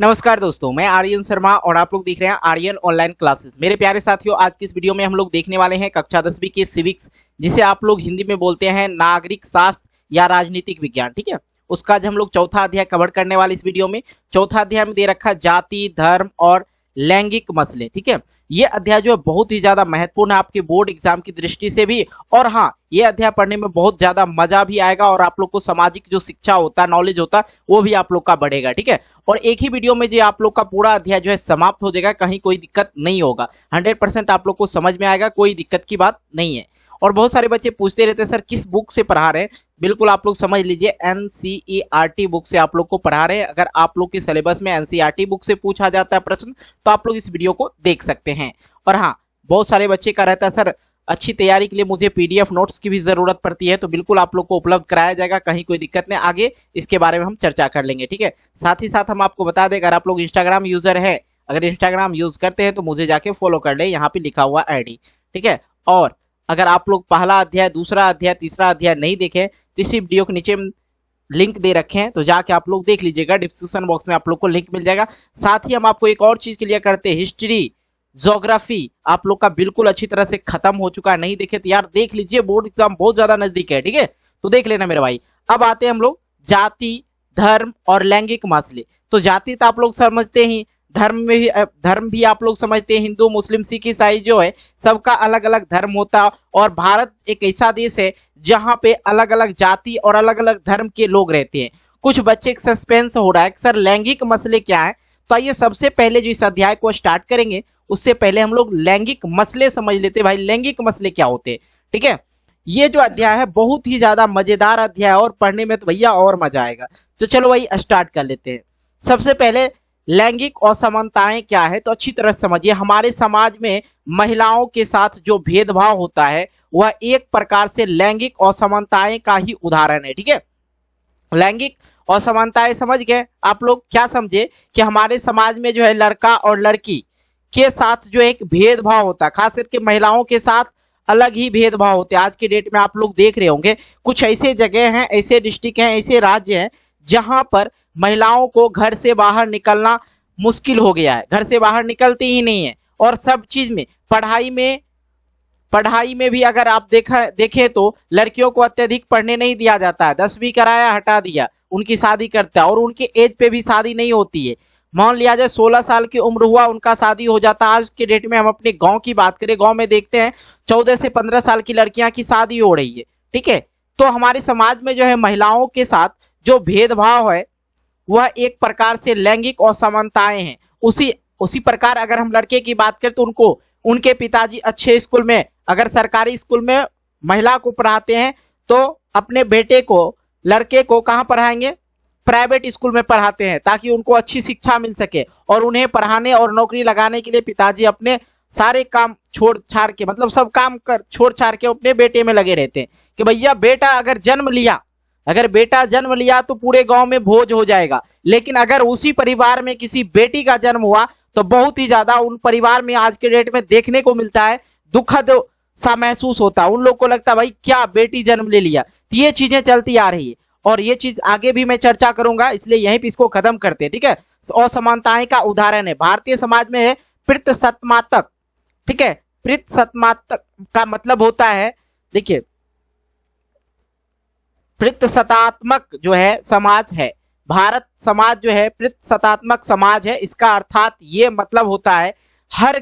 नमस्कार दोस्तों, मैं आर्यन शर्मा और आप लोग देख रहे हैं आर्यन ऑनलाइन क्लासेस। मेरे प्यारे साथियों, आज की इस वीडियो में हम लोग देखने वाले हैं कक्षा 10वीं के सिविक्स, जिसे आप लोग हिंदी में बोलते हैं नागरिक शास्त्र या राजनीतिक विज्ञान। ठीक है, उसका आज हम लोग चौथा अध्याय कवर करने वाले इस वीडियो में। चौथा अध्याय में दे रखा जाति, धर्म और लैंगिक मसले। ठीक है, ये अध्याय जो है बहुत ही ज्यादा महत्वपूर्ण है आपके बोर्ड एग्जाम की दृष्टि से भी, और हाँ, ये अध्याय पढ़ने में बहुत ज्यादा मजा भी आएगा और आप लोग को सामाजिक जो शिक्षा होता है, नॉलेज होता है, वो भी आप लोग का बढ़ेगा। ठीक है, और एक ही वीडियो में जो आप लोग का पूरा अध्याय जो है समाप्त हो जाएगा, कहीं कोई दिक्कत नहीं होगा। 100% आप लोग को समझ में आएगा, कोई दिक्कत की बात नहीं है। और बहुत सारे बच्चे पूछते रहते हैं सर किस बुक से पढ़ा रहे हैं। बिल्कुल आप लोग समझ लीजिए, एनसीईआरटी बुक से आप लोग को पढ़ा रहे हैं। अगर आप लोग के सिलेबस में एनसीईआरटी बुक से पूछा जाता है प्रश्न, तो आप लोग इस वीडियो को देख सकते हैं। और हाँ, बहुत सारे बच्चे का रहता है सर अच्छी तैयारी के लिए मुझे पीडीएफ नोट्स की भी जरूरत पड़ती है, तो बिल्कुल आप लोग को उपलब्ध कराया जाएगा, कहीं कोई दिक्कत नहीं। आगे इसके बारे में हम चर्चा कर लेंगे। ठीक है, साथ ही साथ हम आपको बता दें, अगर आप लोग इंस्टाग्राम यूजर है, अगर इंस्टाग्राम यूज करते हैं तो मुझे जाके फॉलो कर ले, यहाँ पे लिखा हुआ आईडी। ठीक है, और अगर आप लोग पहला अध्याय, दूसरा अध्याय, तीसरा अध्याय नहीं देखे तो इसी वीडियो के नीचे लिंक दे रखे हैं, तो जाके आप लोग देख लीजिएगा। डिस्क्रिप्शन बॉक्स में आप लोग को लिंक मिल जाएगा। साथ ही हम आपको एक और चीज क्लियर करते हैं, हिस्ट्री, ज्योग्राफी आप लोग का बिल्कुल अच्छी तरह से खत्म हो चुका है। नहीं देखे तो यार देख लीजिए, बोर्ड एग्जाम बहुत ज्यादा नजदीक है। ठीक है, तो देख लेना मेरे भाई। अब आते हैं हम लोग जाति, धर्म और लैंगिक मसले। तो जाति तो आप लोग समझते ही, धर्म भी आप लोग समझते हैं, हिंदू, मुस्लिम, सिख, ईसाई जो है सबका अलग अलग धर्म होता है। और भारत एक ऐसा देश है जहां पे अलग अलग जाति और अलग अलग धर्म के लोग रहते हैं। कुछ बच्चे सस्पेंस हो रहा है सर लैंगिक मसले क्या है, तो आइए सबसे पहले जो इस अध्याय को स्टार्ट करेंगे उससे पहले हम लोग लैंगिक मसले समझ लेते हैं। भाई लैंगिक मसले क्या होते हैं। ठीक है, ये जो अध्याय है बहुत ही ज्यादा मजेदार अध्याय है और पढ़ने में तो भैया और मजा आएगा। तो चलो भाई स्टार्ट कर लेते हैं। सबसे पहले लैंगिक असमानताएं क्या है, तो अच्छी तरह समझिए। हमारे समाज में महिलाओं के साथ जो भेदभाव होता है वह एक प्रकार से लैंगिक असमानताएं का ही उदाहरण है। ठीक है, लैंगिक असमानताएं समझ गए आप लोग। क्या समझे कि हमारे समाज में जो है लड़का और लड़की के साथ जो एक भेदभाव होता है, खास करके महिलाओं के साथ अलग ही भेदभाव होते हैं। आज के डेट में आप लोग देख रहे होंगे कुछ ऐसे जगह हैं, ऐसे डिस्ट्रिक्ट हैं, ऐसे राज्य हैं जहां पर महिलाओं को घर से बाहर निकलना मुश्किल हो गया है, घर से बाहर निकलते ही नहीं है। और सब चीज में, पढ़ाई में भी अगर आप देखें तो लड़कियों को अत्यधिक पढ़ने नहीं दिया जाता है। 10वीं कराया, हटा दिया, उनकी शादी करता है, और उनके एज पे भी शादी नहीं होती है। मान लिया जाए 16 साल की उम्र हुआ, उनका शादी हो जाता है। आज के डेट में हम अपने गांव की बात करें, गांव में देखते हैं 14 से 15 साल की लड़कियां की शादी हो रही है। ठीक है, तो हमारे समाज में जो है महिलाओं के साथ जो भेदभाव है वह एक प्रकार से लैंगिक असमानताएं हैं। उसी प्रकार अगर हम लड़के की बात करें तो उनको उनके पिताजी अच्छे स्कूल में, अगर सरकारी स्कूल में महिला को पढ़ाते हैं तो अपने बेटे को, लड़के को कहाँ पढ़ाएंगे, प्राइवेट स्कूल में पढ़ाते हैं, ताकि उनको अच्छी शिक्षा मिल सके। और उन्हें पढ़ाने और नौकरी लगाने के लिए पिताजी अपने सारे काम छोड़ छाड़ के, मतलब सब काम कर छोड़ छाड़ के अपने बेटे में लगे रहते हैं कि भैया बेटा अगर बेटा जन्म लिया तो पूरे गांव में भोज हो जाएगा। लेकिन अगर उसी परिवार में किसी बेटी का जन्म हुआ तो बहुत ही ज्यादा उन परिवार में आज के डेट में देखने को मिलता है, दुखद सा महसूस होता है। उन लोग को लगता है भाई क्या बेटी जन्म ले लिया। तो ये चीजें चलती आ रही है और ये चीज आगे भी मैं चर्चा करूंगा, इसलिए यहीं पे इसको खत्म करते हैं। ठीक है, असमानताएं का उदाहरण है भारतीय समाज में है पितृसत्तात्मक। ठीक है, पितृसत्तात्मक का मतलब होता है, देखिए पितृसत्तात्मक जो है समाज है, भारत समाज जो है पितृसत्तात्मक समाज है। इसका अर्थात ये मतलब होता है हर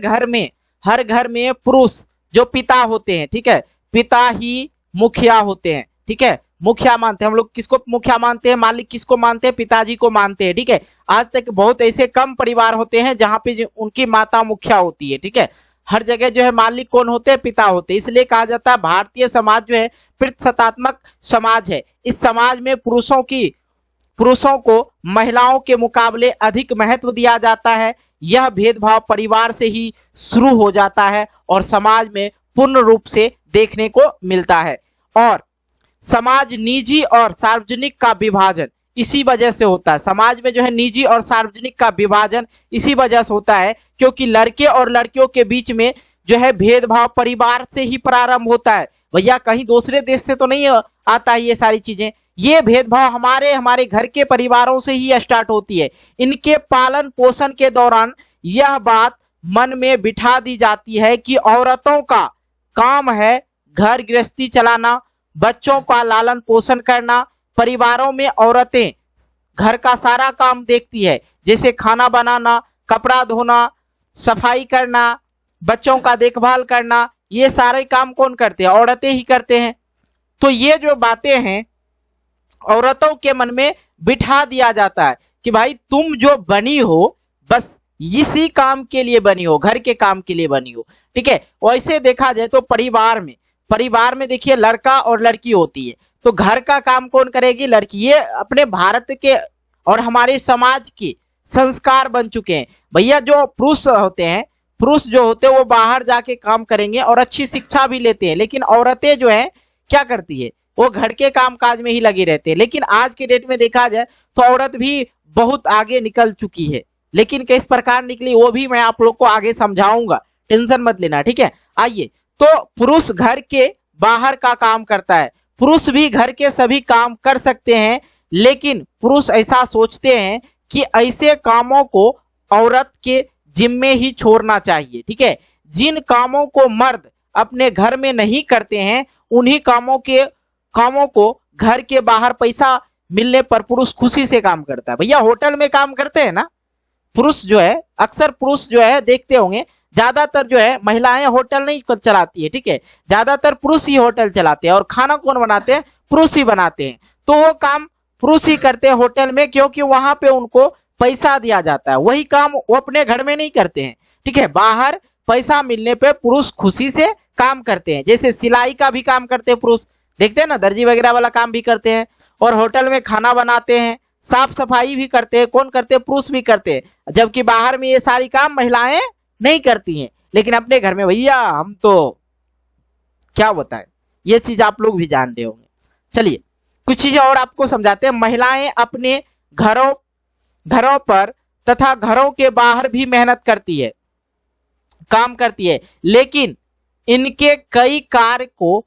घर में पुरुष जो पिता होते हैं, ठीक है, पिता ही मुखिया होते हैं। ठीक है, मुखिया मानते हैं हम लोग, किसको मुखिया मानते हैं, मालिक किसको मानते हैं, पिताजी को मानते हैं। ठीक है, आज तक बहुत ऐसे कम परिवार होते हैं जहां पे उनकी माता मुखिया होती है। ठीक है, हर जगह जो है मालिक कौन होते हैं, पिता होते हैं। इसलिए कहा जाता है भारतीय समाज जो है पितृसत्तात्मक समाज है। इस समाज में पुरुषों को महिलाओं के मुकाबले अधिक महत्व दिया जाता है। यह भेदभाव परिवार से ही शुरू हो जाता है और समाज में पूर्ण रूप से देखने को मिलता है। और समाज निजी और सार्वजनिक का विभाजन इसी वजह से होता है। समाज में जो है निजी और सार्वजनिक का विभाजन इसी वजह से होता है क्योंकि लड़के और लड़कियों के बीच में जो है भेदभाव परिवार से ही प्रारंभ होता है। भैया कहीं दूसरे देश से तो नहीं आता है ये सारी चीजें, ये भेदभाव हमारे घर के परिवारों से ही स्टार्ट होती है। इनके पालन पोषण के दौरान यह बात मन में बिठा दी जाती है कि औरतों का काम है घर गृहस्थी चलाना, बच्चों का लालन पोषण करना। परिवारों में औरतें घर का सारा काम देखती है, जैसे खाना बनाना, कपड़ा धोना, सफाई करना, बच्चों का देखभाल करना, ये सारे काम कौन करते हैं? औरतें ही करते हैं। तो ये जो बातें हैं औरतों के मन में बिठा दिया जाता है कि भाई तुम जो बनी हो बस इसी काम के लिए बनी हो, घर के काम के लिए बनी हो, ठीक है। वैसे देखा जाए तो परिवार में देखिए लड़का और लड़की होती है, तो घर का काम कौन करेगी? लड़की। ये अपने भारत के और हमारे समाज के संस्कार बन चुके हैं भैया। जो पुरुष जो होते हैं वो बाहर जाके काम करेंगे और अच्छी शिक्षा भी लेते हैं, लेकिन औरतें जो है क्या करती है? वो घर के काम काज में ही लगी रहते हैं। लेकिन आज के डेट में देखा जाए तो औरत भी बहुत आगे निकल चुकी है, लेकिन किस प्रकार निकली वो भी मैं आप लोग को आगे समझाऊंगा, टेंशन मत लेना, ठीक है। आइए, तो पुरुष घर के बाहर का काम करता है। पुरुष भी घर के सभी काम कर सकते हैं, लेकिन पुरुष ऐसा सोचते हैं कि ऐसे कामों को औरत के जिम्मे ही छोड़ना चाहिए, ठीक है। जिन कामों को मर्द अपने घर में नहीं करते हैं उन्हीं कामों को घर के बाहर पैसा मिलने पर पुरुष खुशी से काम करता है। भैया होटल में काम करते हैं ना पुरुष जो है, अक्सर पुरुष जो है देखते होंगे, ज्यादातर जो है महिलाएं होटल नहीं चलाती है, ठीक है। ज्यादातर पुरुष ही होटल चलाते हैं और खाना कौन बनाते हैं? पुरुष ही बनाते हैं। तो वो काम पुरुष ही करते हैं होटल में, क्योंकि वहां पे उनको पैसा दिया जाता है। वही काम वो अपने घर में नहीं करते हैं, ठीक है। बाहर पैसा मिलने पे पुरुष खुशी से काम करते हैं। जैसे सिलाई का भी काम करते हैं पुरुष, देखते हैं ना, दर्जी वगैरह वाला काम भी करते हैं, और होटल में खाना बनाते हैं, साफ सफाई भी करते हैं। कौन करते हैं? पुरुष भी करते हैं। जबकि बाहर में ये सारी काम महिलाएं नहीं करती हैं, लेकिन अपने घर में भैया हम तो क्या बताएं, ये चीज आप लोग भी जान रहे होंगे। चलिए कुछ चीजें और आपको समझाते हैं। महिलाएं अपने घरों पर तथा घरों के बाहर भी मेहनत करती है, काम करती है, लेकिन इनके कई कार्य को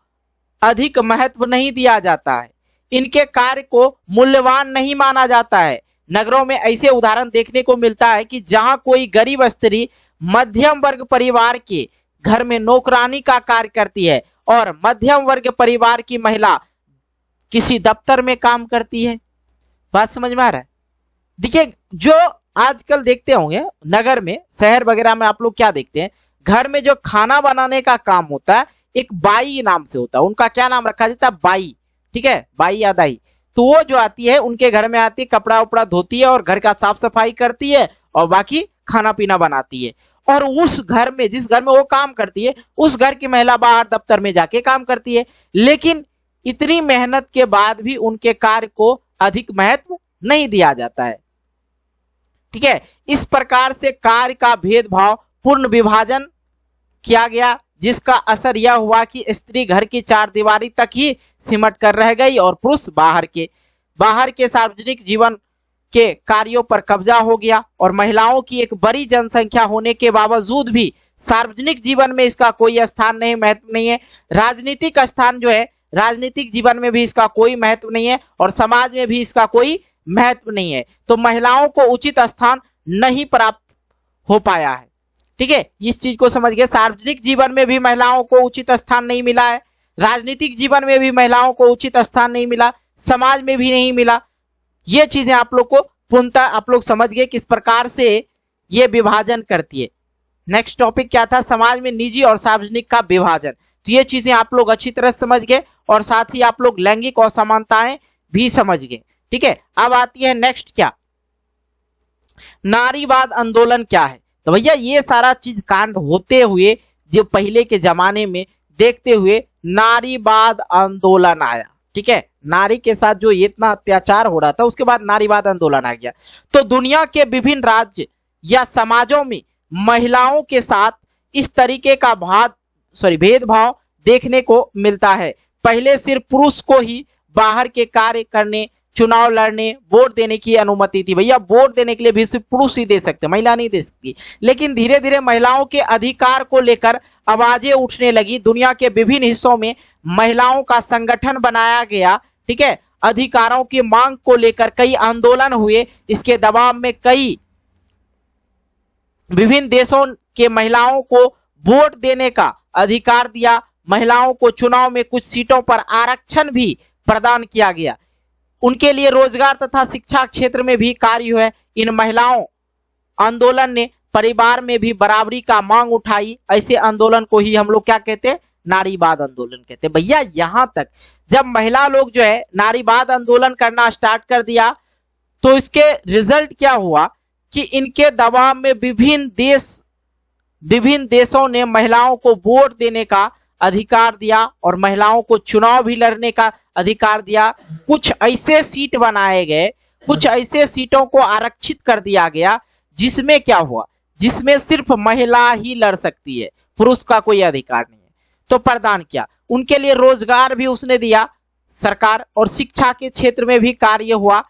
अधिक महत्व नहीं दिया जाता है। इनके कार्य को मूल्यवान नहीं माना जाता है। नगरों में ऐसे उदाहरण देखने को मिलता है कि जहां कोई गरीब स्त्री मध्यम वर्ग परिवार के घर में नौकरानी का कार्य करती है और मध्यम वर्ग परिवार की महिला किसी दफ्तर में काम करती है। बात समझ में आ रहा है? देखिए, जो आजकल देखते होंगे नगर में, शहर वगैरह में आप लोग क्या देखते हैं, घर में जो खाना बनाने का काम होता है एक बाई नाम से होता है। उनका क्या नाम रखा जाता है? बाई, ठीक है, बाई या दाई। तो वो जो आती है उनके घर में आती है, कपड़ा उपड़ा धोती है और घर का साफ सफाई करती है और बाकी खाना पीना बनाती है। और उस घर में, जिस घर में वो काम करती है, उस घर की महिला बाहर दफ्तर में जाके काम करती है। लेकिन इतनी मेहनत के बाद भी उनके कार्य को अधिक महत्व नहीं दिया जाता है, ठीक है। इस प्रकार से कार्य का भेदभाव पूर्ण विभाजन किया गया, जिसका असर यह हुआ कि स्त्री घर की चार दीवारी तक ही सिमट कर रह गई और पुरुष बाहर के सार्वजनिक जीवन के कार्यों पर कब्जा हो गया। और महिलाओं की एक बड़ी जनसंख्या होने के बावजूद भी सार्वजनिक जीवन में इसका कोई स्थान नहीं, महत्व नहीं है। राजनीतिक स्थान जो है, राजनीतिक जीवन में भी इसका कोई महत्व नहीं है और समाज में भी इसका कोई महत्व नहीं है। तो महिलाओं को उचित स्थान नहीं प्राप्त हो पाया है, ठीक है। इस चीज को समझ गए। सार्वजनिक जीवन में भी महिलाओं को उचित स्थान नहीं मिला है, राजनीतिक जीवन में भी महिलाओं को उचित स्थान नहीं मिला, समाज में भी नहीं मिला। ये चीजें आप लोग को पूर्णतः आप लोग समझ गए किस प्रकार से ये विभाजन करती है। नेक्स्ट टॉपिक क्या था? समाज में निजी और सार्वजनिक का विभाजन। तो ये चीजें आप लोग अच्छी तरह समझ गए और साथ ही आप लोग लैंगिक असमानताएं भी समझ गए, ठीक है। अब आती है नेक्स्ट, क्या नारीवाद आंदोलन क्या है? तो भैया ये सारा चीज कांड होते हुए जो पहले के जमाने में देखते हुए नारीवाद आंदोलन आया, ठीक है। नारी के साथ जो इतना अत्याचार हो रहा था, उसके बाद नारीवाद आंदोलन आ गया। तो दुनिया के विभिन्न राज्य या समाजों में महिलाओं के साथ इस तरीके का भेदभाव देखने को मिलता है। पहले सिर्फ पुरुष को ही बाहर के कार्य करने, चुनाव लड़ने, वोट देने की अनुमति थी। भैया वोट देने के लिए भी सिर्फ पुरुष ही दे सकते, महिला नहीं दे सकती। लेकिन धीरे धीरे महिलाओं के अधिकार को लेकर आवाजें उठने लगी। दुनिया के विभिन्न हिस्सों में महिलाओं का संगठन बनाया गया, ठीक है, अधिकारों की मांग को लेकर कई आंदोलन हुए। इसके दबाव में कई विभिन्न देशों के महिलाओं को वोट देने का अधिकार दिया, महिलाओं को चुनाव में कुछ सीटों पर आरक्षण भी प्रदान किया गया, उनके लिए रोजगार तथा शिक्षा क्षेत्र में भी कार्य हुए। इन महिलाओं आंदोलन ने परिवार में भी बराबरी का मांग उठाई। ऐसे आंदोलन को ही हम लोग क्या कहते हैं, नारीवाद आंदोलन कहते हैं। भैया यहां तक जब महिला लोग जो है नारीवाद आंदोलन करना स्टार्ट कर दिया तो इसके रिजल्ट क्या हुआ कि इनके दबाव में विभिन्न देशों ने महिलाओं को वोट देने का अधिकार दिया और महिलाओं को चुनाव भी लड़ने का अधिकार दिया। कुछ ऐसे सीट बनाए गए, कुछ ऐसे सीटों को आरक्षित कर दिया गया जिसमें क्या हुआ, जिसमें सिर्फ महिला ही लड़ सकती है, पुरुष का कोई अधिकार नहीं है, तो प्रदान किया। उनके लिए रोजगार भी उसने दिया सरकार, और शिक्षा के क्षेत्र में भी कार्य हुआ।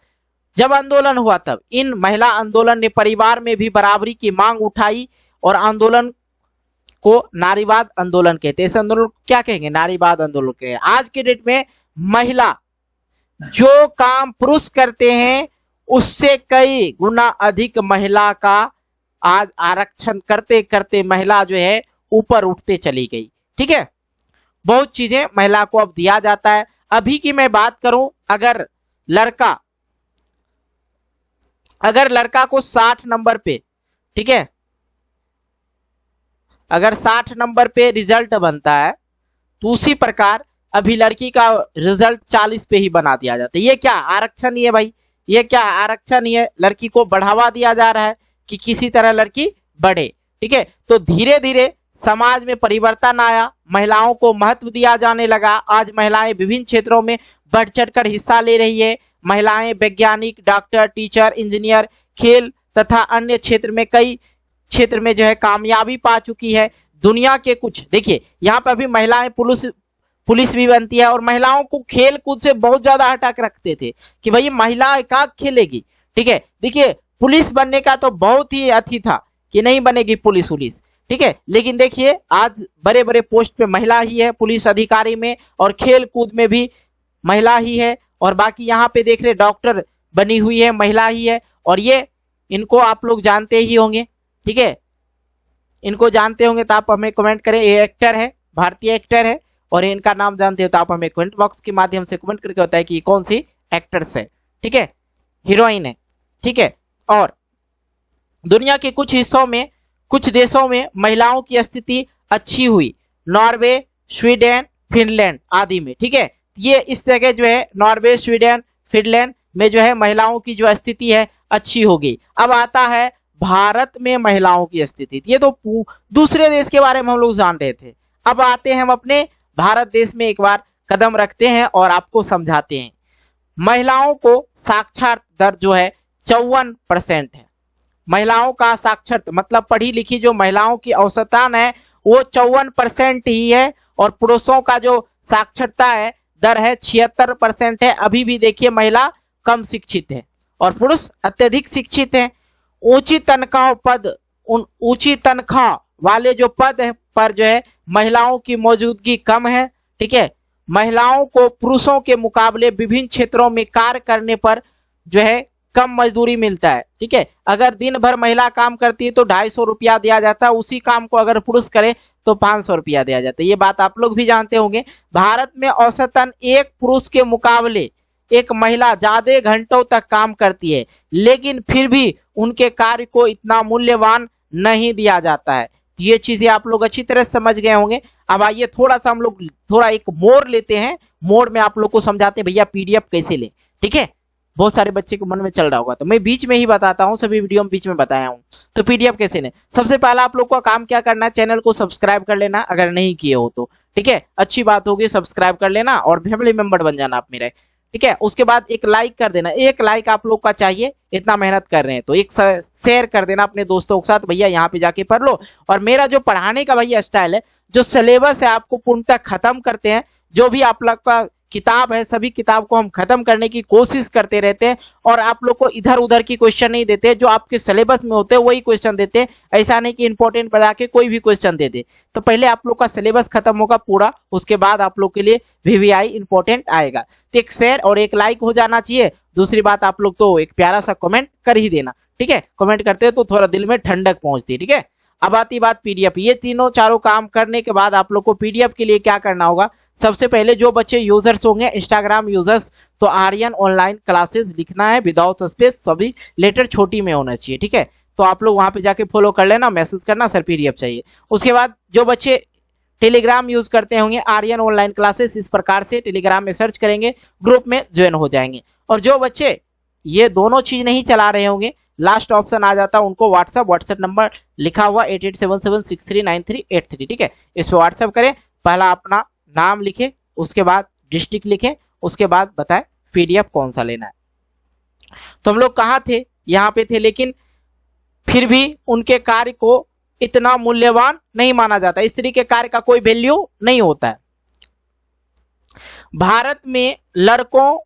जब आंदोलन हुआ तब इन महिला आंदोलन ने परिवार में भी बराबरी की मांग उठाई और आंदोलन को नारीवाद आंदोलन कहते हैं। इस आंदोलन को क्या कहेंगे, नारीवाद आंदोलन कहेंगे। आज के डेट में महिला जो काम पुरुष करते हैं उससे कई गुना अधिक महिला का आज आरक्षण करते करते महिला जो है ऊपर उठते चली गई। ठीक है, बहुत चीजें महिला को अब दिया जाता है। अभी की मैं बात करूं, अगर लड़का को 60 नंबर पे, ठीक है, अगर 60 नंबर पे रिजल्ट बनता है तो उसी प्रकार अभी लड़की का रिजल्ट 40 पे ही बना दिया जाता है। ये क्या आरक्षण ही है भाई, ये क्या आरक्षण ही है। लड़की को बढ़ावा दिया जा रहा है कि किसी तरह लड़की बढ़े। ठीक है, तो धीरे धीरे समाज में परिवर्तन आया, महिलाओं को महत्व दिया जाने लगा। आज महिलाएं विभिन्न क्षेत्रों में बढ़ चढ़कर हिस्सा ले रही है। महिलाएं वैज्ञानिक, डॉक्टर, टीचर, इंजीनियर, खेल तथा अन्य क्षेत्र में कई क्षेत्र में जो है कामयाबी पा चुकी है। दुनिया के कुछ देखिए यहाँ पर भी महिलाएं पुलिस भी बनती है, और महिलाओं को खेल कूद से बहुत ज्यादा हटा के रखते थे कि भाई महिला एकाक खेलेगी। ठीक है, देखिए पुलिस बनने का तो बहुत ही अथी था कि नहीं बनेगी पुलिस। ठीक है, लेकिन देखिए आज बड़े बड़े पोस्ट पे महिला ही है, पुलिस अधिकारी में और खेल कूद में भी महिला ही है। और बाकी यहाँ पे देख रहे डॉक्टर बनी हुई है, महिला ही है। और ये इनको आप लोग जानते ही होंगे। ठीक है, इनको जानते होंगे तो आप हमें कमेंट करें। ये एक्टर है, भारतीय एक्टर है, और इनका नाम जानते हो तो आप हमें कमेंट बॉक्स के माध्यम से कमेंट करके बताएं कि कौन सी एक्टर्स है। ठीक है, हीरोइन है। ठीक है, और दुनिया के कुछ हिस्सों में, कुछ देशों में महिलाओं की स्थिति अच्छी हुई, नॉर्वे, स्वीडन, फिनलैंड आदि में। ठीक है, ये इस जगह जो है नॉर्वे, स्वीडन, फिनलैंड में जो है महिलाओं की जो स्थिति है अच्छी हो गई। अब आता है भारत में महिलाओं की स्थिति। ये तो दूसरे देश के बारे में हम लोग जान रहे थे, अब आते हैं हम अपने भारत देश में एक बार कदम रखते हैं और आपको समझाते हैं। महिलाओं को साक्षर दर जो है 54% है। महिलाओं का साक्षर मतलब पढ़ी लिखी जो महिलाओं की औसतन है वो 54% ही है, और पुरुषों का जो साक्षरता है दर है 76% है। अभी भी देखिए महिला कम शिक्षित है और पुरुष अत्यधिक शिक्षित है। ऊंची तनख्वाह वाले जो पद है पर जो है महिलाओं की मौजूदगी कम है। ठीक है, महिलाओं को पुरुषों के मुकाबले विभिन्न क्षेत्रों में कार्य करने पर जो है कम मजदूरी मिलता है। ठीक है, अगर दिन भर महिला काम करती है तो 250 रुपया दिया जाता है, उसी काम को अगर पुरुष करे तो 500 रुपया दिया जाता है। ये बात आप लोग भी जानते होंगे। भारत में औसतन एक पुरुष के मुकाबले एक महिला ज्यादा घंटों तक काम करती है, लेकिन फिर भी उनके कार्य को इतना मूल्यवान नहीं दिया जाता है। ये चीजें आप लोग अच्छी तरह समझ गए होंगे। अब आइए थोड़ा सा हम लोग एक मोड़ लेते हैं। मोड़ में आप लोग को समझाते हैं भैया पीडीएफ कैसे लें। ठीक है, बहुत सारे बच्चे को मन में चल रहा होगा तो मैं बीच में ही बताता हूँ, सभी वीडियो में बीच में बताया हूँ। तो पीडीएफ कैसे लें, सबसे पहला आप लोग को काम क्या करना है, चैनल को सब्सक्राइब कर लेना अगर नहीं किए हो तो। ठीक है, अच्छी बात होगी, सब्सक्राइब कर लेना और फैमिली मेंबर बन जाना आप मेरे। ठीक है, उसके बाद एक लाइक कर देना, एक लाइक आप लोग का चाहिए, इतना मेहनत कर रहे हैं तो एक शेयर कर देना अपने दोस्तों के साथ, भैया यहाँ पे जाके पढ़ लो। और मेरा जो पढ़ाने का भैया स्टाइल है, जो सिलेबस है आपको पूर्णतः खत्म करते हैं। जो भी आप लोग का किताब है सभी किताब को हम खत्म करने की कोशिश करते रहते हैं और आप लोग को इधर उधर की क्वेश्चन नहीं देते, जो आपके सिलेबस में होते हैं वही क्वेश्चन देते हैं। ऐसा नहीं कि इंपॉर्टेंट बना के कोई भी क्वेश्चन दे दे। तो पहले आप लोग का सिलेबस खत्म होगा पूरा, उसके बाद आप लोग के लिए वीवीआई इंपॉर्टेंट आएगा। तो एक शेयर और एक लाइक हो जाना चाहिए। दूसरी बात, आप लोग तो एक प्यारा सा कमेंट कर ही देना, ठीक है। कमेंट करते हैं तो थोड़ा दिल में ठंडक पहुंचती है, ठीक है। अब आती बात पीडीएफ। ये तीनों चारों काम करने के बाद आप लोग को पीडीएफ के लिए क्या करना होगा, सबसे पहले जो बच्चे यूजर्स होंगे इंस्टाग्राम यूजर्स, तो आर्यन ऑनलाइन क्लासेस लिखना है विदाउट स्पेस, सभी लेटर छोटी में होना चाहिए, ठीक है। तो आप लोग वहां पे जाके फॉलो कर लेना, मैसेज करना सर पीडीएफ चाहिए। उसके बाद जो बच्चे टेलीग्राम यूज करते होंगे आर्यन ऑनलाइन क्लासेस, इस प्रकार से टेलीग्राम में सर्च करेंगे, ग्रुप में ज्वाइन हो जाएंगे। और जो बच्चे ये दोनों चीज नहीं चला रहे होंगे, लास्ट ऑप्शन आ जाता है उनको व्हाट्सएप नंबर लिखा हुआ 8877639383, ठीक है। इस पे व्हाट्सएप करें, पहला अपना नाम लिखे, उसके बाद डिस्ट्रिक्ट लिखे, उसके बाद बताएं पीडीएफ कौन सा लेना है। तो हम लोग कहाँ थे, यहाँ पे थे, लेकिन फिर भी उनके कार्य को इतना मूल्यवान नहीं माना जाता। स्त्री के कार्य का कोई वैल्यू नहीं होता है। भारत में लड़कों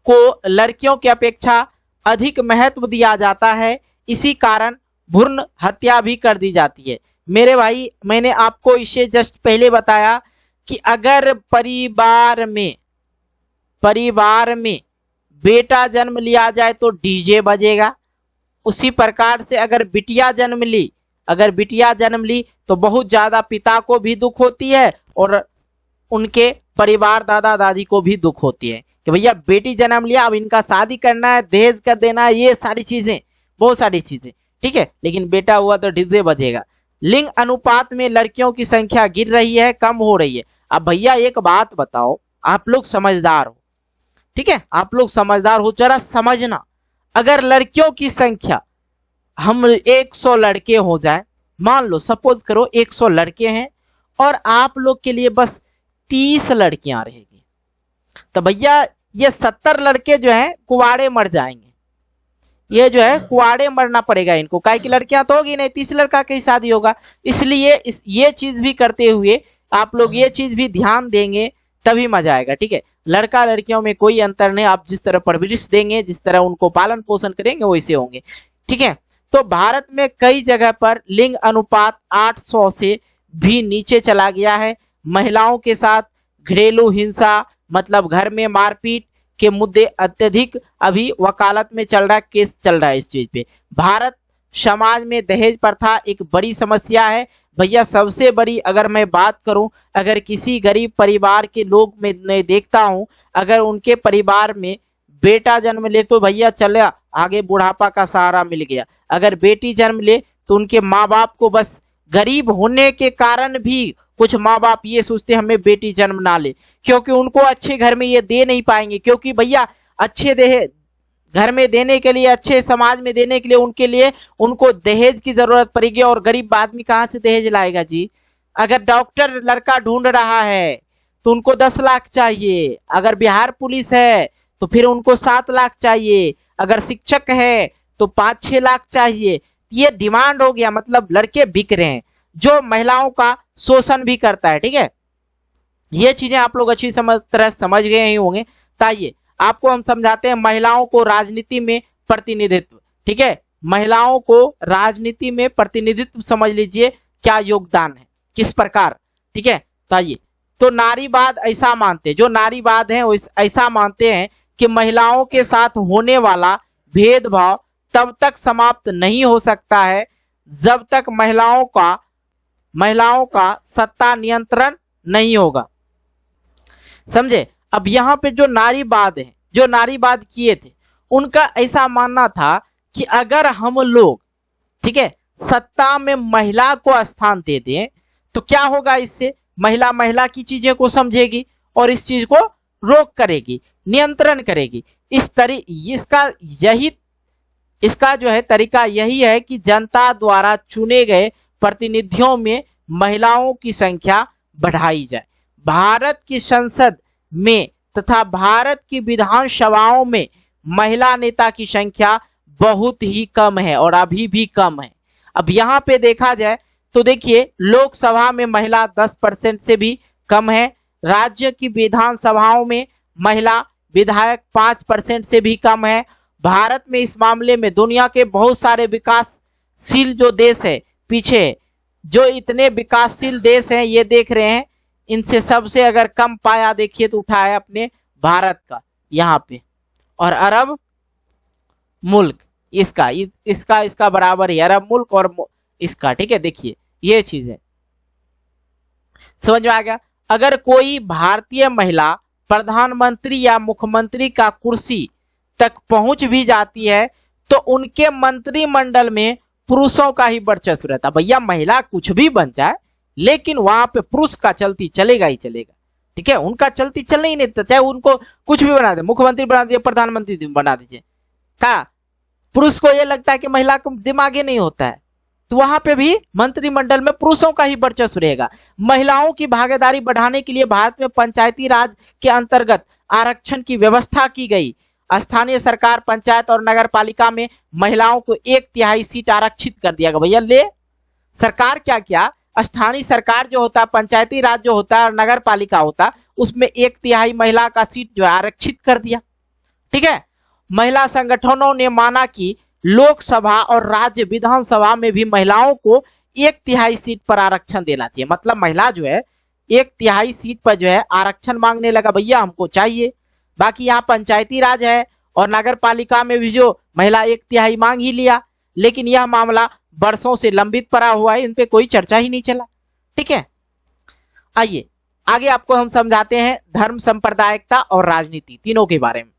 को लड़कियों की अपेक्षा अधिक महत्व दिया जाता है, इसी कारण भ्रूण हत्या भी कर दी जाती है। मेरे भाई, मैंने आपको इसे जस्ट पहले बताया कि अगर परिवार में बेटा जन्म लिया जाए तो डीजे बजेगा, उसी प्रकार से अगर बिटिया जन्म ली तो बहुत ज्यादा पिता को भी दुख होती है और उनके परिवार दादा दादी को भी दुख होती है कि भैया बेटी जन्म लिया, अब इनका शादी करना है, दहेज कर देना है, ये सारी चीजें, बहुत सारी चीजें, ठीक है। लेकिन बेटा हुआ तो डीजे बजेगा। लिंग अनुपात में लड़कियों की संख्या गिर रही है, कम हो रही है। अब भैया एक बात बताओ, आप लोग समझदार हो, ठीक है, आप लोग समझदार हो, जरा समझना। अगर लड़कियों की संख्या, हम 100 लड़के हो जाए, मान लो सपोज करो 100 लड़के हैं और आप लोग के लिए बस 30 लड़कियां रहेगी, तो भैया ये 70 लड़के जो हैं कुवाड़े मर जाएंगे। ये जो है कुआड़े मरना पड़ेगा इनको, काहे की लड़कियां तो होगी नहीं, 30 लड़का की शादी होगा। इसलिए ये चीज भी करते हुए आप लोग ये चीज भी ध्यान देंगे तभी मजा आएगा, ठीक है। लड़का लड़कियों में कोई अंतर नहीं, आप जिस तरह परवरिश देंगे, जिस तरह उनको पालन पोषण करेंगे वैसे होंगे, ठीक है। तो भारत में कई जगह पर लिंग अनुपात 800 से भी नीचे चला गया है। महिलाओं के साथ घरेलू हिंसा, मतलब घर में मारपीट के मुद्दे अत्यधिक अभी वकालत में चल रहा है, केस चल रहा है इस चीज पे। भारत समाज में दहेज प्रथा एक बड़ी समस्या है भैया, सबसे बड़ी। अगर मैं बात करूं, अगर किसी गरीब परिवार के लोग में मैं देखता हूं, अगर उनके परिवार में बेटा जन्म ले तो भैया चला आगे, बुढ़ापा का सहारा मिल गया। अगर बेटी जन्म ले तो उनके माँ बाप को बस गरीब होने के कारण भी कुछ माँ बाप ये सोचते हमें बेटी जन्म ना ले, क्योंकि उनको अच्छे घर में ये दे नहीं पाएंगे, क्योंकि भैया अच्छे घर में देने के लिए, अच्छे समाज में देने के लिए उनको दहेज की जरूरत पड़ेगी। और गरीब आदमी कहाँ से दहेज लाएगा जी। अगर डॉक्टर लड़का ढूंढ रहा है तो उनको 10 लाख चाहिए, अगर बिहार पुलिस है तो फिर उनको 7 लाख चाहिए, अगर शिक्षक है तो 5-6 लाख चाहिए। ये डिमांड हो गया, मतलब लड़के बिक रहे हैं, जो महिलाओं का शोषण भी करता है, ठीक है। ये चीजें आप लोग अच्छी तरह समझ गए ही होंगे। ताइए आपको हम समझाते हैं महिलाओं को राजनीति में प्रतिनिधित्व, ठीक है। महिलाओं को राजनीति में प्रतिनिधित्व समझ लीजिए क्या योगदान है, किस प्रकार, ठीक है। ताइए तो नारीवाद ऐसा मानते, जो नारीवाद है वो ऐसा मानते हैं कि महिलाओं के साथ होने वाला भेदभाव तब तक समाप्त नहीं हो सकता है जब तक महिलाओं का सत्ता नियंत्रण नहीं होगा, समझे। अब यहाँ पे जो नारीवाद है, जो नारीवाद किए थे, उनका ऐसा मानना था कि अगर हम लोग, ठीक है, सत्ता में महिला को स्थान दे दें तो क्या होगा, इससे महिला की चीजें को समझेगी और इस चीज को रोक करेगी, नियंत्रण करेगी। इसका जो है तरीका यही है कि जनता द्वारा चुने गए प्रतिनिधियों में महिलाओं की संख्या बढ़ाई जाए। भारत की संसद में तथा भारत की विधानसभाओं में महिला नेता की संख्या बहुत ही कम है और अभी भी कम है। अब यहाँ पे देखा जाए तो देखिए, लोकसभा में महिला 10% से भी कम है, राज्य की विधानसभाओं में महिला विधायक 5% से भी कम है। भारत में इस मामले में दुनिया के बहुत सारे विकासशील जो देश है पीछे, जो इतने विकासशील देश हैं ये देख रहे हैं, इनसे सबसे अगर कम पाया देखिए तो उठा है अपने भारत का यहाँ पे, और अरब मुल्क इसका बराबर है, अरब मुल्क और इसका, ठीक है। देखिए ये चीज है, समझ में आ गया। अगर कोई भारतीय महिला प्रधानमंत्री या मुख्यमंत्री का कुर्सी तक पहुंच भी जाती है तो उनके मंत्रिमंडल में पुरुषों का ही वर्चस्व रहता। भैया महिला कुछ भी बन जाए लेकिन वहां पे पुरुष का चलती चलेगा ही चलेगा, ठीक है। उनका चलती चलने ही नहीं देता, चाहे उनको कुछ भी बना दे, मुख्यमंत्री बना दीजिए, प्रधानमंत्री बना दीजिए, का पुरुष को यह लगता है कि महिला को दिमाग ही नहीं होता है, तो वहां पे भी मंत्रिमंडल में पुरुषों का ही वर्चस्व रहेगा। महिलाओं की भागीदारी बढ़ाने के लिए भारत में पंचायती राज के अंतर्गत आरक्षण की व्यवस्था की गई। स्थानीय सरकार, पंचायत और नगर पालिका में महिलाओं को 1/3 सीट आरक्षित कर दिया गया। भैया ले सरकार क्या किया, स्थानीय सरकार जो होता है, पंचायती राज जो होता है और नगर पालिका होता है, उसमें 1/3 महिला का सीट जो है आरक्षित कर दिया, ठीक है। महिला संगठनों ने माना कि लोकसभा और राज्य विधानसभा में भी महिलाओं को 1/3 सीट पर आरक्षण देना चाहिए। मतलब महिला जो है 1/3 सीट पर जो है आरक्षण मांगने लगा, भैया हमको चाहिए। बाकी यहाँ पंचायती राज है और नगर पालिका में भी जो महिला 1/3 मांग ही लिया, लेकिन यह मामला वर्षों से लंबित पड़ा हुआ है, इन पे कोई चर्चा ही नहीं चला, ठीक है। आइए आगे आपको हम समझाते हैं धर्म, सांप्रदायिकता और राजनीति तीनों के बारे में।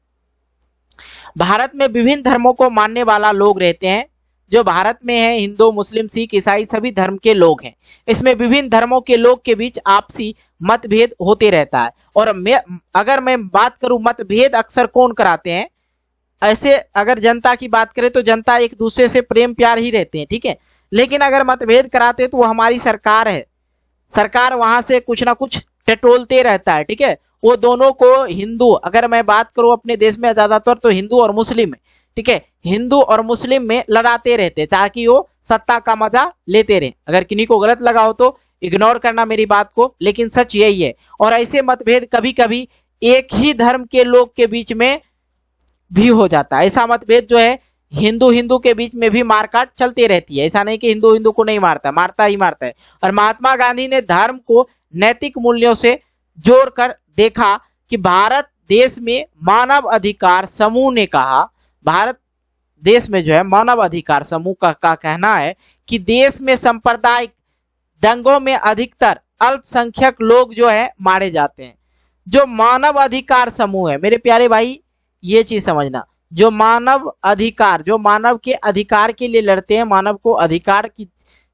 भारत में विभिन्न धर्मों को मानने वाला लोग रहते हैं। जो भारत में है हिंदू, मुस्लिम, सिख, ईसाई सभी धर्म के लोग हैं। इसमें विभिन्न धर्मों के लोग के बीच आपसी मतभेद होते रहता है। और अगर मैं बात करूं मतभेद अक्सर कौन कराते हैं, ऐसे अगर जनता की बात करें तो जनता एक दूसरे से प्रेम प्यार ही रहते हैं, ठीक है। लेकिन अगर मतभेद कराते हैं तो वो हमारी सरकार है, सरकार वहां से कुछ ना कुछ टटोलते रहता है, ठीक है। वो दोनों को हिंदू, अगर मैं बात करूं अपने देश में ज्यादातर तो हिंदू और मुस्लिम है, ठीक है, हिंदू और मुस्लिम में लड़ाते रहते ताकि वो सत्ता का मजा लेते रहे। अगर किन्हीं को गलत लगा हो तो इग्नोर करना मेरी बात को, लेकिन सच यही है। और ऐसे मतभेद कभी कभी एक ही धर्म के लोग के बीच में भी हो जाता है। ऐसा मतभेद जो है हिंदू हिंदू के बीच में भी मारकाट चलती रहती है। ऐसा नहीं कि हिंदू हिंदू को नहीं मारता, मारता ही मारता है। और महात्मा गांधी ने धर्म को नैतिक मूल्यों से जोड़कर देखा कि भारत देश में मानव अधिकार समूह ने कहा, भारत देश में जो है मानव अधिकार समूह का कहना है कि देश में सांप्रदायिक दंगों में अधिकतर अल्पसंख्यक लोग जो है मारे जाते हैं। जो मानव अधिकार समूह है मेरे प्यारे भाई, ये चीज समझना, जो मानव अधिकार, जो मानव के अधिकार के लिए लड़ते हैं, मानव को अधिकार की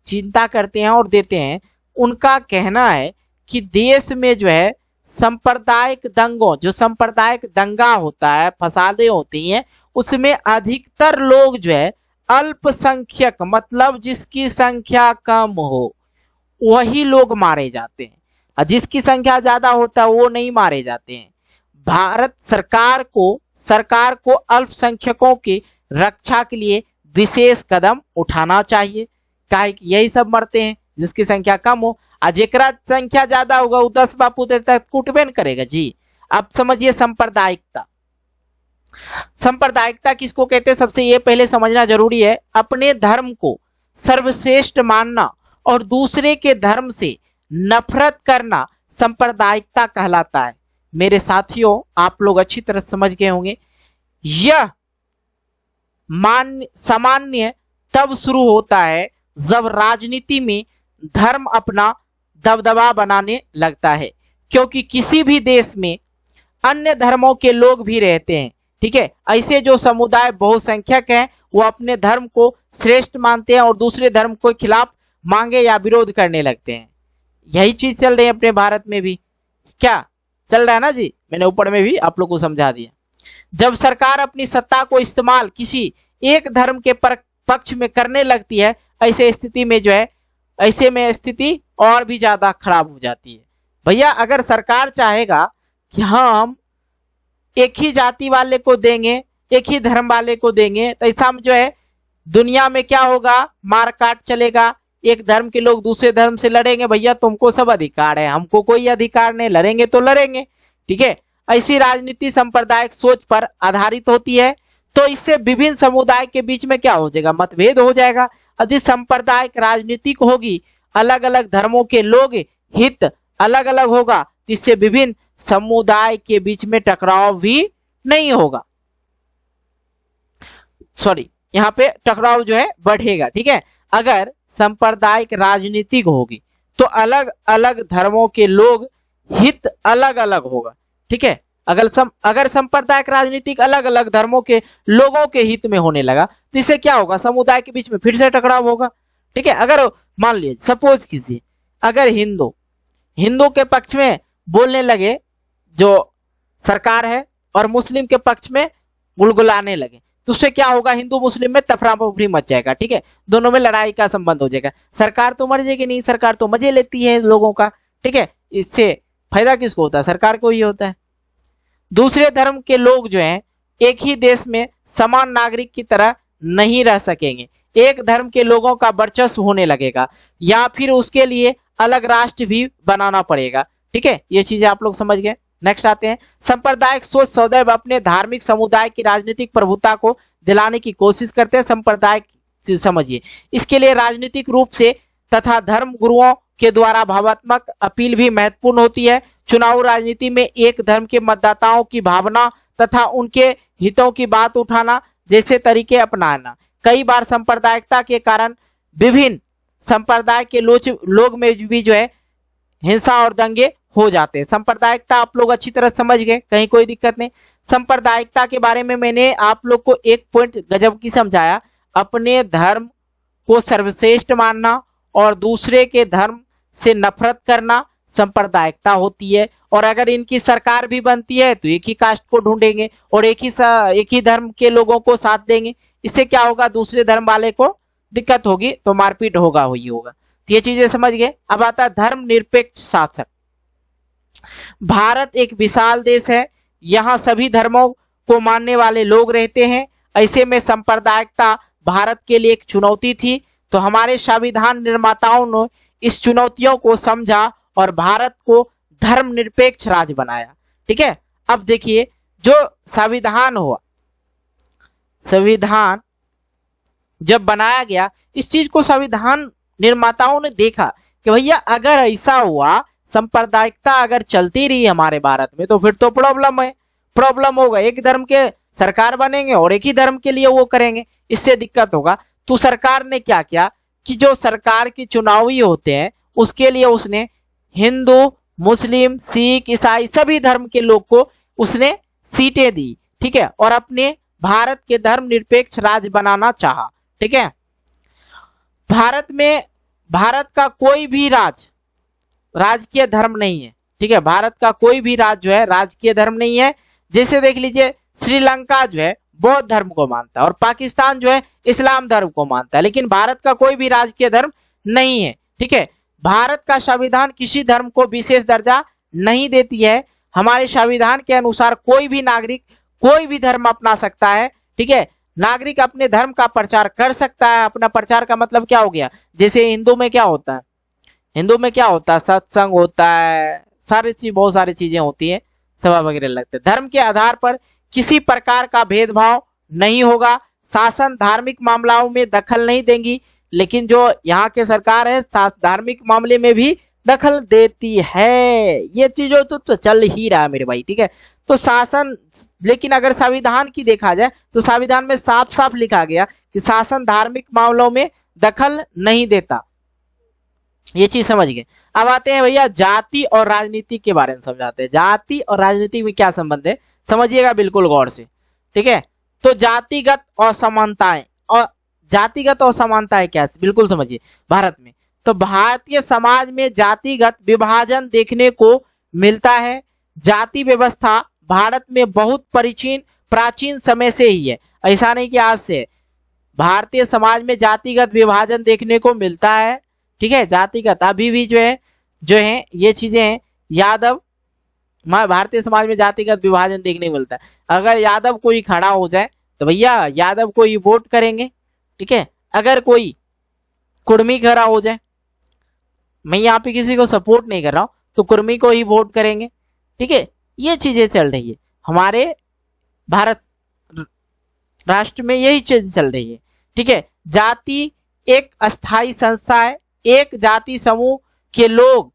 चिंता करते हैं और देते हैं, उनका कहना है कि देश में जो है सांप्रदायिक दंगों, जो सांप्रदायिक दंगा होता है, फसादें होती हैं, उसमें अधिकतर लोग जो है अल्पसंख्यक, मतलब जिसकी संख्या कम हो वही लोग मारे जाते हैं, और जिसकी संख्या ज्यादा होता है वो नहीं मारे जाते हैं। भारत सरकार को अल्पसंख्यकों की रक्षा के लिए विशेष कदम उठाना चाहिए, काहे कि यही सब मरते हैं जिसकी संख्या कम हो, और जेकरा संख्या ज्यादा होगा वो 10 बापू तक कुटबेन करेगा जी। अब समझिए सांप्रदायिकता, सांप्रदायिकता किसको कहते हैं सबसे ये पहले समझना जरूरी है। अपने धर्म को सर्वश्रेष्ठ मानना और दूसरे के धर्म से नफरत करना सांप्रदायिकता कहलाता है। मेरे साथियों आप लोग अच्छी तरह समझ गए होंगे, यह सामान्य तब शुरू होता है जब राजनीति में धर्म अपना दबदबा बनाने लगता है, क्योंकि किसी भी देश में अन्य धर्मों के लोग भी रहते हैं, ठीक है। ऐसे जो समुदाय बहुसंख्यक हैं वो अपने धर्म को श्रेष्ठ मानते हैं और दूसरे धर्म के खिलाफ मांगे या विरोध करने लगते हैं। यही चीज चल रही है अपने भारत में भी, क्या चल रहा है ना जी, मैंने ऊपर में भी आप लोग को समझा दिया। जब सरकार अपनी सत्ता को इस्तेमाल किसी एक धर्म के पक्ष में करने लगती है, ऐसे स्थिति में जो है, ऐसे में स्थिति और भी ज्यादा खराब हो जाती है। भैया अगर सरकार चाहेगा कि हम एक ही जाति वाले को देंगे, एक ही धर्म वाले को देंगे, तो ऐसा जो है दुनिया में क्या होगा, मारकाट चलेगा, एक धर्म के लोग दूसरे धर्म से लड़ेंगे। भैया तुमको सब अधिकार है, हमको कोई अधिकार नहीं, लड़ेंगे तो लड़ेंगे, ठीक है। ऐसी राजनीति सांप्रदायिक सोच पर आधारित होती है, तो इससे विभिन्न समुदाय के बीच में क्या हो जाएगा, मतभेद हो जाएगा। यदि सांप्रदायिक राजनीति होगी, अलग अलग धर्मों के लोग हित अलग अलग होगा, जिससे विभिन्न समुदाय के बीच में टकराव भी नहीं होगा, सॉरी यहाँ पे टकराव जो है बढ़ेगा। ठीक है, अगर सांप्रदायिक राजनीति होगी तो अलग अलग धर्मों के लोग हित अलग अलग होगा। ठीक है, अगर सांप्रदायिक राजनीतिक अलग अलग धर्मों के लोगों के हित में होने लगा तो इससे क्या होगा, समुदाय के बीच में फिर से टकराव होगा। ठीक है, अगर मान लीजिए सपोज कीजिए, अगर हिंदू के पक्ष में बोलने लगे जो सरकार है और मुस्लिम के पक्ष में गुलगुलाने लगे, तो उससे क्या होगा, हिंदू मुस्लिम में तफरामुफरी मच जाएगा। ठीक है, दोनों में लड़ाई का संबंध हो जाएगा। सरकार तो मर जाएगी नहीं, सरकार तो मजे लेती है लोगों का। ठीक है, इससे फायदा किसको होता है, सरकार को ही होता है। दूसरे धर्म के लोग जो हैं एक ही देश में समान नागरिक की तरह नहीं रह सकेंगे, एक धर्म के लोगों का वर्चस्व होने लगेगा, या फिर उसके लिए अलग राष्ट्र भी बनाना पड़ेगा। ठीक है, ये चीजें आप लोग समझ गए। नेक्स्ट आते हैं, सांप्रदायिक सोच सदैव अपने धार्मिक समुदाय की राजनीतिक प्रभुता को दिलाने की कोशिश करते हैं। सांप्रदायिक समझिए, इसके लिए राजनीतिक रूप से तथा धर्म गुरुओं के द्वारा भावात्मक अपील भी महत्वपूर्ण होती है। चुनाव राजनीति में एक धर्म के मतदाताओं की भावना तथा उनके हितों की बात उठाना जैसे तरीके अपनाना। कई बार सांप्रदायिकता के कारण विभिन्न संप्रदाय के लोग में भी जो है हिंसा और दंगे हो जाते हैं। सांप्रदायिकता आप लोग अच्छी तरह समझ गए, कहीं कोई दिक्कत नहीं। सांप्रदायिकता के बारे में मैंने आप लोग को एक पॉइंट गजब की समझाया, अपने धर्म को सर्वश्रेष्ठ मानना और दूसरे के धर्म से नफरत करना सांप्रदायिकता होती है। और अगर इनकी सरकार भी बनती है तो एक ही कास्ट को ढूंढेंगे और एक ही धर्म के लोगों को साथ देंगे। इससे क्या होगा, दूसरे धर्म वाले को दिक्कत होगी तो मारपीट होगा ही होगा। तो ये चीजें समझ गए। अब आता है धर्म निरपेक्ष शासक। भारत एक विशाल देश है, यहाँ सभी धर्मों को मानने वाले लोग रहते हैं। ऐसे में सांप्रदायिकता भारत के लिए एक चुनौती थी, तो हमारे संविधान निर्माताओं ने इस चुनौतियों को समझा और भारत को धर्मनिरपेक्ष राज्य बनाया। ठीक है, अब देखिए जो संविधान हुआ, संविधान जब बनाया गया, इस चीज को संविधान निर्माताओं ने देखा कि भैया अगर ऐसा हुआ, सांप्रदायिकता अगर चलती रही हमारे भारत में तो फिर तो प्रॉब्लम होगा। एक धर्म के सरकार बनेंगे और एक ही धर्म के लिए वो करेंगे, इससे दिक्कत होगा। तो सरकार ने क्या किया कि जो सरकार की चुनावी होते हैं उसके लिए उसने हिंदू, मुस्लिम, सिख, ईसाई सभी धर्म के लोग को उसने सीटें दी। ठीक है, और अपने भारत के धर्मनिरपेक्ष राज्य बनाना चाहा। ठीक है, भारत का कोई भी राजकीय धर्म नहीं है। ठीक है, भारत का कोई भी राज्य जो है राजकीय धर्म नहीं है। जैसे देख लीजिए श्रीलंका जो है बौद्ध धर्म को मानता है और पाकिस्तान जो है इस्लाम धर्म को मानता है, लेकिन भारत का कोई भी राजकीय धर्म नहीं है। ठीक है, भारत का संविधान किसी धर्म को विशेष दर्जा नहीं देती है। हमारे संविधान के अनुसार कोई भी नागरिक कोई भी धर्म अपना सकता है। ठीक है, नागरिक अपने धर्म का प्रचार कर सकता है। अपना प्रचार का मतलब क्या हो गया, जैसे हिंदू में क्या होता है, सत्संग होता है, बहुत सारी चीजें होती है, सभा वगैरह लगते हैं। धर्म के आधार पर किसी प्रकार का भेदभाव नहीं होगा। शासन धार्मिक मामलों में दखल नहीं देंगी, लेकिन जो यहाँ के सरकार है धार्मिक मामले में भी दखल देती है। ये चीजों तो चल ही रहा है मेरे भाई। ठीक है, तो शासन, लेकिन अगर संविधान की देखा जाए तो संविधान में साफ साफ लिखा गया कि शासन धार्मिक मामलों में दखल नहीं देता। ये चीज समझ गए। अब आते हैं भैया जाति और राजनीति के बारे में समझाते हैं। जाति और राजनीति में क्या संबंध है, समझिएगा बिल्कुल गौर से। ठीक है, तो जातिगत असमानताएं क्या है, बिल्कुल समझिए। भारत में तो भारतीय समाज में जातिगत विभाजन देखने को मिलता है। जाति व्यवस्था भारत में बहुत प्राचीन समय से ही है, ऐसा नहीं कि आज से। भारतीय समाज में जातिगत विभाजन देखने को मिलता है। ठीक है, जातिगत अभी भी जो है ये चीजें हैं। यादव, भारतीय समाज में जातिगत विभाजन देखने को मिलता है। अगर यादव कोई खड़ा हो जाए तो भैया यादव को ही वोट करेंगे। ठीक है, अगर कोई कुर्मी खड़ा हो जाए, मैं यहाँ पे किसी को सपोर्ट नहीं कर रहा हूं, तो कुर्मी को ही वोट करेंगे। ठीक है, ये चीजें चल रही है हमारे भारत राष्ट्र में, यही चीज चल रही है। ठीक है, जाति एक अस्थाई संस्था है, एक जाति समूह के लोग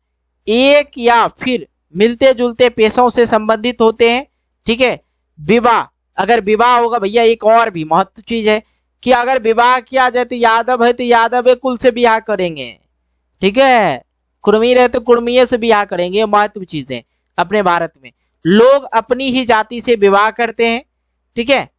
एक या फिर मिलते जुलते पेशों से संबंधित होते हैं। ठीक है, विवाह, अगर विवाह होगा भैया, एक और भी महत्व चीज है कि अगर विवाह किया जाए तो यादव है तो यादव कुल से ब्याह करेंगे। ठीक है, कुर्मी रहे तो कुर्मीय से ब्याह करेंगे, महत्व चीज है अपने भारत में। लोग अपनी ही जाति से विवाह करते हैं। ठीक है,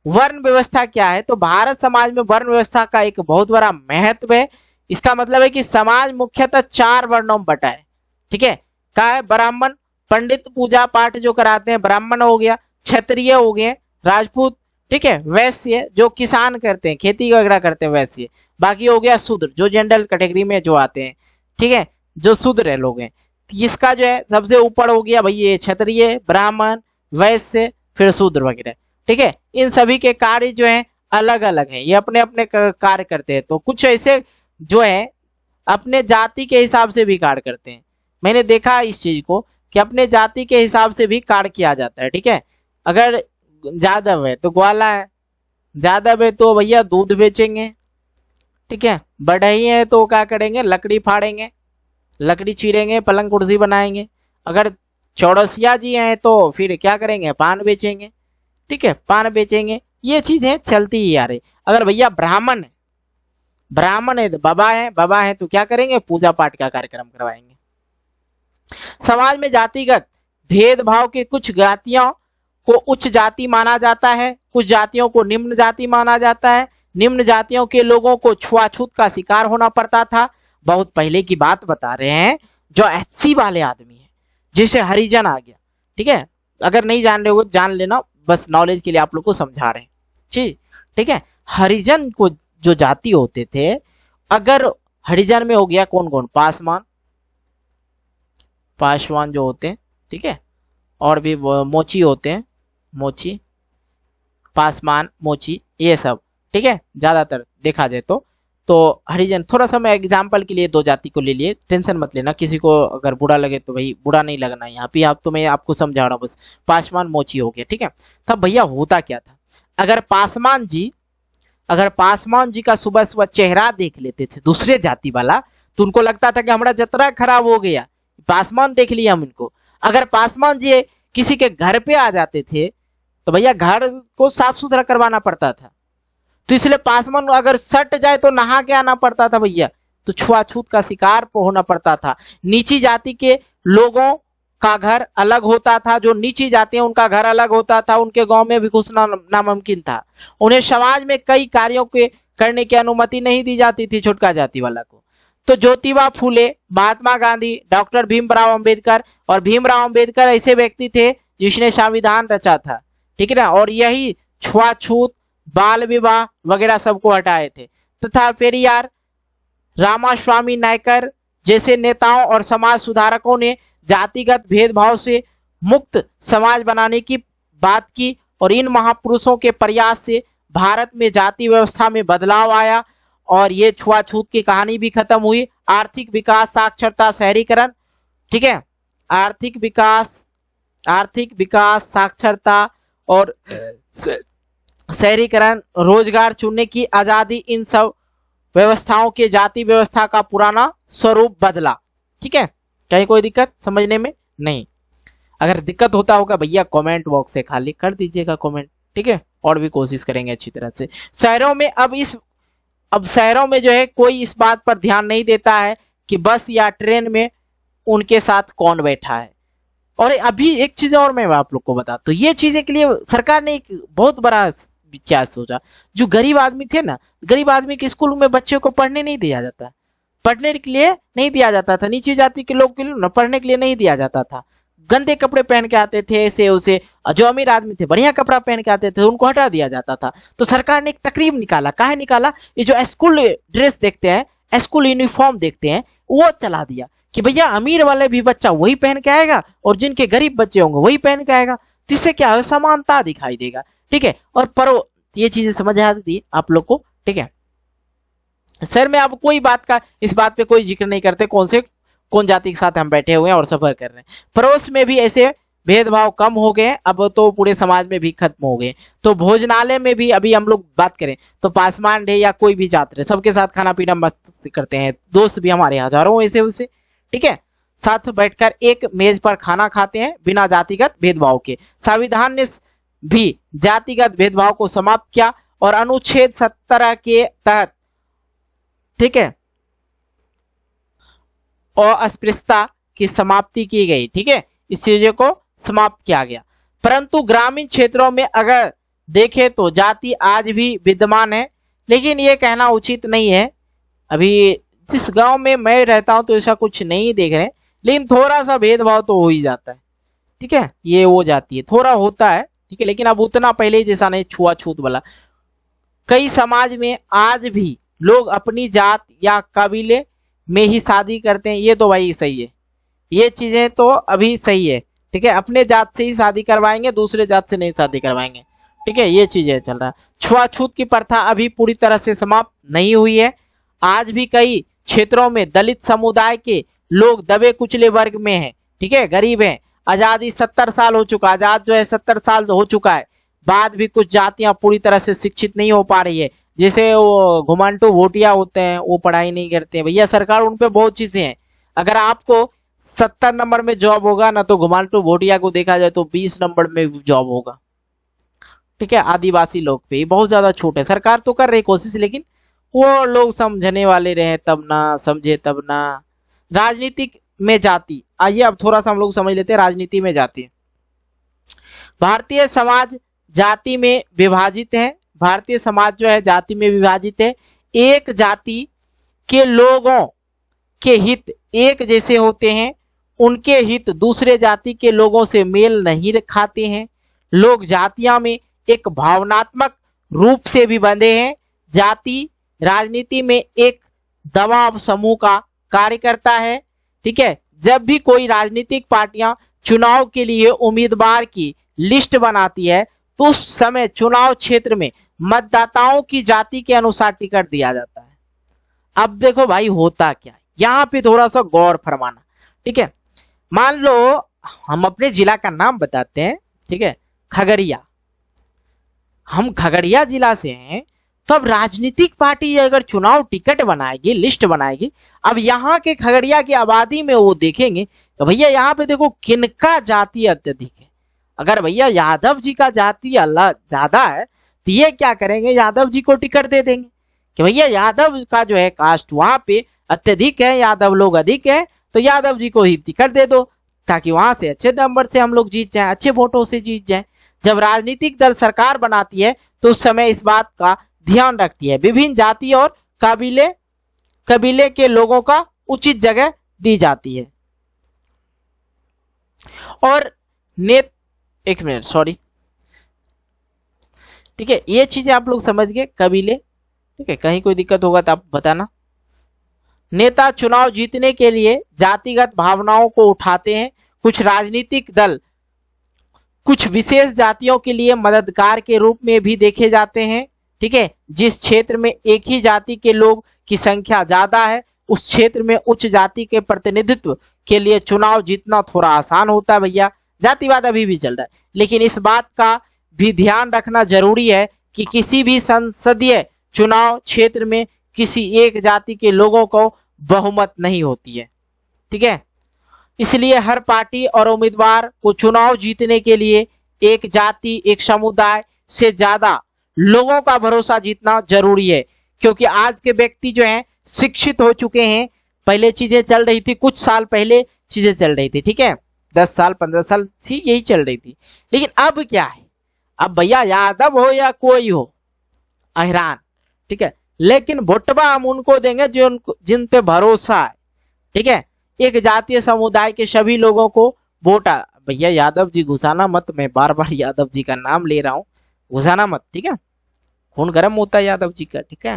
वर्ण व्यवस्था क्या है, तो भारत समाज में वर्ण व्यवस्था का एक बहुत बड़ा महत्व है। इसका मतलब है कि समाज मुख्यतः 4 वर्णों में बटा है। ठीक है, क्या है, ब्राह्मण, पंडित पूजा पाठ जो कराते हैं ब्राह्मण हो गया, क्षत्रिय हो गए, राजपूत, ठीक है, वैश्य जो किसान करते हैं, खेती वगैरह करते हैं वैश्य, बाकी हो गया शूद्र जो जनरल कैटेगरी में जो आते हैं। ठीक है, जो शूद्र लोग हैं, इसका जो है सबसे ऊपर हो गया भाई ये क्षत्रिय, ब्राह्मण, वैश्य, फिर शूद्र वगैरह। ठीक है, इन सभी के कार्य जो है अलग अलग हैं, ये अपने अपने कार्य करते हैं। तो कुछ ऐसे जो है अपने जाति के हिसाब से भी कार्य करते हैं। मैंने देखा इस चीज को कि अपने जाति के हिसाब से भी कार्य किया जाता है। ठीक है, अगर जादव है तो ग्वाला है, जादव है तो भैया दूध बेचेंगे। ठीक है, बढ़ई है तो क्या करेंगे, लकड़ी फाड़ेंगे, लकड़ी चीरेंगे, पलंग कुर्सी बनाएंगे। अगर चौरसिया जी हैं तो फिर क्या करेंगे, पान बेचेंगे। ठीक है, पान बेचेंगे, ये चीजें चलती ही आ रही। अगर भैया ब्राह्मण है, ब्राह्मण है, बाबा है तो क्या करेंगे, पूजा पाठ का कार्यक्रम करवाएंगे। समाज में जातिगत भेदभाव के कुछ जातियों को उच्च जाति माना जाता है, कुछ जातियों को निम्न जाति माना जाता है। निम्न जातियों के लोगों को छुआछूत का शिकार होना पड़ता था। बहुत पहले की बात बता रहे हैं, जो एससी वाले आदमी है, जैसे हरिजन आ गया। ठीक है, अगर नहीं जान रहे हो जान लेना, बस नॉलेज के लिए आप लोग को समझा रहे हैं। ठीक है, हरिजन को जो जाति होते थे, अगर हरिजन में हो गया कौन कौन, पासवान जो होते हैं, ठीक है, और भी मोची होते हैं, मोची, पासवान, मोची, ये सब। ठीक है, ज्यादातर देखा जाए तो हरिजन, थोड़ा सा मैं एग्जाम्पल के लिए 2 जाति को ले लिए, टेंशन मत लेना, किसी को अगर बुरा लगे तो भाई बुरा नहीं लगना यहाँ पे, आप तो मैं आपको समझा रहा हूँ बस। पासवान मोची हो गया। ठीक है, तब भैया होता क्या था, अगर पासवान जी का सुबह सुबह चेहरा देख लेते थे दूसरे जाति वाला, तो उनको लगता था कि हमारा जतरा खराब हो गया, पासवान देख लिया हम इनको। अगर पासवान जी किसी के घर पे आ जाते थे तो भैया घर को साफ सुथरा करवाना पड़ता था, तो इसलिए पासवान अगर सट जाए तो नहा के आना पड़ता था भैया, तो छुआछूत का शिकार होना पड़ता था। नीची जाति के लोगों का घर अलग होता था, जो नीची जाति है उनका घर अलग होता था, उनके गांव में भी घुसना नामुमकिन था। उन्हें समाज में कई कार्यों के करने की अनुमति नहीं दी जाती थी छुटका जाति वाला को। तो ज्योतिबा फूले, महात्मा गांधी, डॉक्टर भीमराव अंबेडकर, और भीमराव अंबेडकर ऐसे व्यक्ति थे जिसने संविधान रचा था। ठीक है ना, और यही छुआछूत, बाल विवाह वगैरह सबको हटाए थे। तथा पेरियार, रामास्वामी नायकर जैसे नेताओं और समाज सुधारकों ने जातिगत भेदभाव से मुक्त समाज बनाने की बात की, और इन महापुरुषों के प्रयास से भारत में जाति व्यवस्था में बदलाव आया और ये छुआछूत की कहानी भी खत्म हुई। आर्थिक विकास, साक्षरता, शहरीकरण, ठीक है, आर्थिक विकास, साक्षरता और शहरीकरण, रोजगार चुनने की आजादी, इन सब व्यवस्थाओं के जाति व्यवस्था का पुराना स्वरूप बदला। ठीक है, कहीं कोई दिक्कत समझने में नहीं? अगर दिक्कत होता होगा भैया कमेंट बॉक्स से खाली कर दीजिएगा कमेंट। ठीक है, और भी कोशिश करेंगे अच्छी तरह से। शहरों में अब शहरों में जो है कोई इस बात पर ध्यान नहीं देता है कि बस या ट्रेन में उनके साथ कौन बैठा है। और अभी एक चीज और मैं आप लोग को बता, तो ये चीजें के लिए सरकार ने एक बहुत बड़ा विचार सोचा। जो गरीब आदमी थे ना, गरीब आदमी के स्कूल में बच्चों को पढ़ने नहीं दिया जाता, पढ़ने के लिए नहीं दिया जाता था। नीची जाति के लोग के लिए पढ़ने के लिए नहीं दिया जाता था। गंदे कपड़े पहन के आते थे ऐसे उसे, जो अमीर आदमी थे बढ़िया कपड़ा पहन के आते थे, उनको हटा दिया जाता था। तो सरकार ने एक तकरीब निकाला। काहे निकाला? ये जो स्कूल ड्रेस देखते हैं, स्कूल यूनिफॉर्म देखते हैं, वो चला दिया कि भैया अमीर वाले भी बच्चा वही पहन के आएगा और जिनके गरीब बच्चे होंगे वही पहन के आएगा। जिससे क्या है, समानता दिखाई देगा। ठीक है, और ये चीजें समझ आती आप लोग को। ठीक है, सर मैं अब कोई बात का इस बात पे कोई जिक्र नहीं करते कौन जाति के साथ हम बैठे हुए हैं और सफर कर रहे हैं। पड़ोस में भी ऐसे भेदभाव कम हो गए, अब तो पूरे समाज में भी खत्म हो गए। तो भोजनालय में भी अभी हम लोग बात करें तो पासवान रहे या कोई भी जात रहे, सबके साथ खाना पीना मस्त करते हैं। दोस्त भी हमारे हजारों ऐसे उसे, ठीक है, साथ बैठकर एक मेज पर खाना खाते हैं बिना जातिगत भेदभाव के। संविधान ने भी जातिगत भेदभाव को समाप्त किया और अनुच्छेद 17 के तहत, ठीक है, और अस्पृश्यता की समाप्ति की गई, ठीक है, इस चीजों को समाप्त किया गया। परंतु ग्रामीण क्षेत्रों में अगर देखें तो जाति आज भी विद्यमान है, लेकिन ये कहना उचित नहीं है। अभी जिस गांव में मैं रहता हूं तो ऐसा कुछ नहीं देख रहे, लेकिन थोड़ा सा भेदभाव तो हो ही जाता है, ठीक है, ये वो जाती है थोड़ा होता है, ठीक है, लेकिन अब उतना पहले जैसा नहीं छुआछूत वाला। कई समाज में आज भी लोग अपनी जात या कबीले में ही शादी करते हैं, ये तो भाई सही है, ये चीजें तो अभी सही है, ठीक है, अपने जात से ही शादी करवाएंगे, दूसरे जात से नहीं शादी करवाएंगे, ठीक है, ये चीजें चल रहा है। छुआछूत की प्रथा अभी पूरी तरह से समाप्त नहीं हुई है। आज भी कई क्षेत्रों में दलित समुदाय के लोग दबे कुचले वर्ग में हैं, ठीक है, गरीब हैं। आजादी 70 साल हो चुका, आजाद जो है 70 साल हो चुका है, बाद भी कुछ जातियां पूरी तरह से शिक्षित नहीं हो पा रही है। जैसे वो घुमांटू भोटिया होते हैं, वो पढ़ाई नहीं करते हैं, भैया सरकार उन पे बहुत चीजें हैं। अगर आपको 70 नंबर में जॉब होगा ना, तो घुमांटू भोटिया को देखा जाए तो 20 नंबर में जॉब होगा, ठीक है। आदिवासी लोग पे बहुत ज्यादा छूट है, सरकार तो कर रही कोशिश, लेकिन वो लोग समझने वाले रहे तब ना, समझे तब ना। राजनीतिक में जाति, आइए अब थोड़ा सा हम लोग समझ लेते हैं राजनीति में जाति। भारतीय समाज जाति में विभाजित है, भारतीय समाज जो है जाति में विभाजित है। एक जाति के लोगों के हित एक जैसे होते हैं, उनके हित दूसरे जाति के लोगों से मेल नहीं खाते हैं। लोग जातियां में एक भावनात्मक रूप से भी बंधे हैं। जाति राजनीति में एक दबाव समूह का कार्य करता है, ठीक है। जब भी कोई राजनीतिक पार्टियां चुनाव के लिए उम्मीदवार की लिस्ट बनाती है तो उस समय चुनाव क्षेत्र में मतदाताओं की जाति के अनुसार टिकट दिया जाता है। अब देखो भाई होता क्या है, यहाँ पे थोड़ा सा गौर फरमाना, ठीक है। मान लो हम अपने जिला का नाम बताते हैं, ठीक है, खगड़िया। हम खगड़िया जिला से हैं, तो अब राजनीतिक पार्टी अगर चुनाव टिकट बनाएगी, लिस्ट बनाएगी, अब यहाँ के खगड़िया की आबादी में वो देखेंगे भैया यहाँ पे देखो किनका जाति अत्यधिक है। अगर भैया यादव जी का जाति अल्लाह ज्यादा है तो ये क्या करेंगे, यादव जी को टिकट दे देंगे कि भैया यादव का जो है कास्ट वहां पे अत्यधिक है, यादव लोग अधिक है, तो यादव जी को ही टिकट दे दो, ताकि वहां से अच्छे नंबर से हम लोग जीत जाएं, अच्छे वोटों से जीत जाएं। जब राजनीतिक दल सरकार बनाती है तो उस समय इस बात का ध्यान रखती है, विभिन्न जाति और कबीले के लोगों का उचित जगह दी जाती है। और एक मिनट सॉरी, ठीक है, ये चीजें आप लोग समझ गए, कबीले, ठीक है, कहीं कोई दिक्कत होगा तो आप बताना। नेता चुनाव जीतने के लिए जातिगत भावनाओं को उठाते हैं। कुछ राजनीतिक दल कुछ विशेष जातियों के लिए मददगार के रूप में भी देखे जाते हैं, ठीक है। जिस क्षेत्र में एक ही जाति के लोग की संख्या ज्यादा है, उस क्षेत्र में उच्च जाति के प्रतिनिधित्व के लिए चुनाव जीतना थोड़ा आसान होता है। भैया जातिवाद अभी भी चल रहा है, लेकिन इस बात का भी ध्यान रखना जरूरी है कि किसी भी संसदीय चुनाव क्षेत्र में किसी एक जाति के लोगों को बहुमत नहीं होती है, ठीक है। इसलिए हर पार्टी और उम्मीदवार को चुनाव जीतने के लिए एक जाति, एक समुदाय से ज्यादा लोगों का भरोसा जीतना जरूरी है, क्योंकि आज के व्यक्ति जो हैं शिक्षित हो चुके हैं। पहले चीजें चल रही थी, कुछ साल पहले चीजें चल रही थी, ठीक है, 10 साल 15 साल से यही चल रही थी, लेकिन अब क्या है, अब भैया यादव हो या कोई हो अहिरान, ठीक है, लेकिन वोटबा हम उनको देंगे जिन पे भरोसा है, ठीक है। एक जातीय समुदाय के सभी लोगों को वोट, भैया यादव जी घुसाना मत, मैं बार बार यादव जी का नाम ले रहा हूँ, घुसाना मत, ठीक है, खून गर्म होता है यादव जी का, ठीक है,